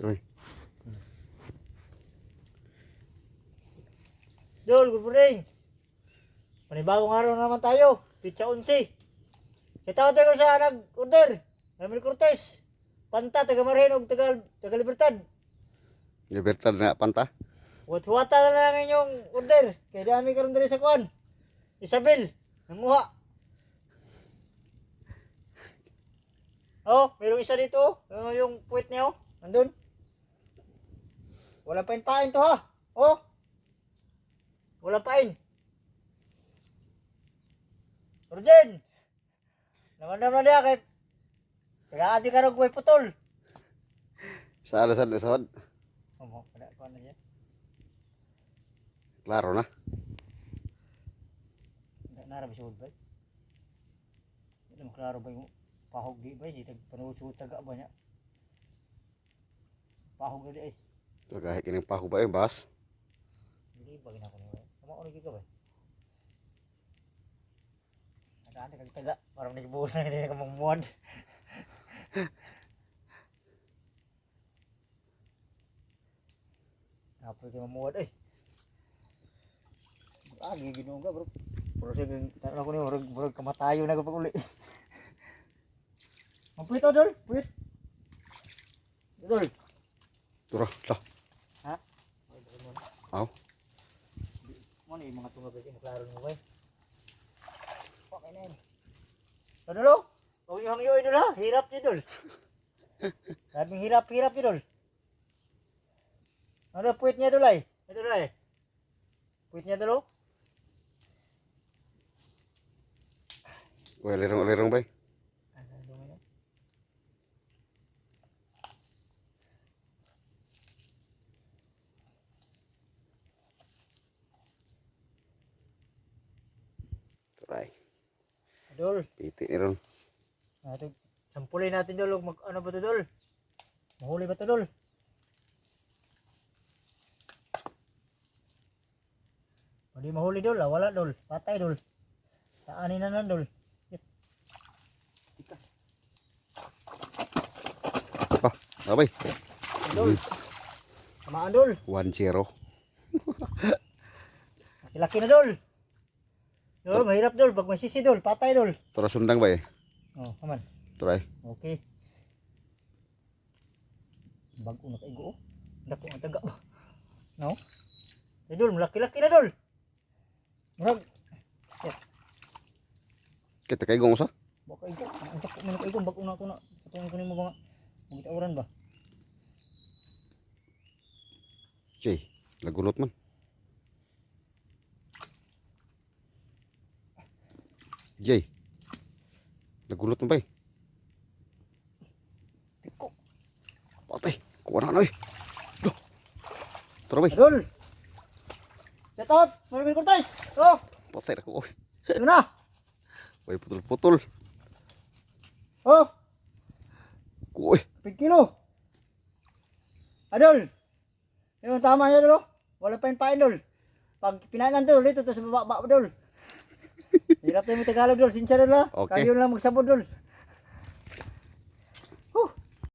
Tuloy. Dol, good morning. Panibagong araw na naman tayo. Pizza 11. Kita ko sa nag-order. Ramil Cortez. Panta, taga Marinog, taga Libertad. Libertad na panta. Huwat-huwata na lang inyong order. Kaya dami karon diri sa kuan. Isabel, nanguha. Oh, mayroong isa dito. Yung puwet niya, oh. Nandun. Wala pain-pain to, ha. Oh. Wala pain. Urgen. Naman dia kay kaya ka ron may putol. Sa alasad. Omo, kada ko na niya. Klaro na. Nara bisud ba? Hindi mo klaro ba yung pahog di ba? Di panuso taga ba niya? Pahog na di ay. So kahit kining pako ba yung bas? Hindi ba ginako niya? Tama ko ka ba? Nagante kag taga parang nagibuhos na hindi ka mamuad. Apa kayo mamuad eh? Agi ginuga bro. Pero sige, tanong ko ni murag kamatayo na kapag uli. Ang puwit o, Dol? Puwit? Dol? Turo, lah. Ha? Aw. Mo ni mga tungag kasi maklaro mo ba? Okay na yun. Ano lo? Huwag yung hangyoy Dol ha? Hirap niyo Dol. Sabing hirap niyo Dol. Ano puwit niya Dol ay? Ito Dol ay? Puwit niya Dol o? Wala lirong bay. Turay. Dol. Piti ni ron. Ito, sampulin natin Dol. Ano ba ito Dol? Mahuli ba ito Dol? Hindi mahuli Dol. Wala Dol. Patay Dol. Taanin na lang Dol. Abay. Dol. Tamaan Dol. 1-0. Laki na Dol. Dol, mahirap Dol. Pag may sisi Dol, patay Dol. Turo sundang bay. Oh, aman. Turay. Okay. Bago na kaigo. Dako ang taga ba? No? Eh Dol, malaki-laki na Dol. Murag. Kita kay gong sa. Baka igo. Ang dako man kaigo. Bago na ako na. Patungin ko ni mo mga. Magitauran ba? Jay, lagunot man. Jay. Lagunot man bay. Iko. Patay. Kuha na eh. Turo bay. Dol. Shout out. Marvin Cortez. Oh. Patay na ko. Ito na. Bay putol-putol. Oh. Kuy. 10 kilo. Adol. Yung tama niya Dol. Wala pa yung pain Dol. Pag pinainan Dol, dito to sa baba Dol. Hirap tayo mo Tagalog Dol. Sinsya Dol ha. Okay. Kayo lang magsabod Dol.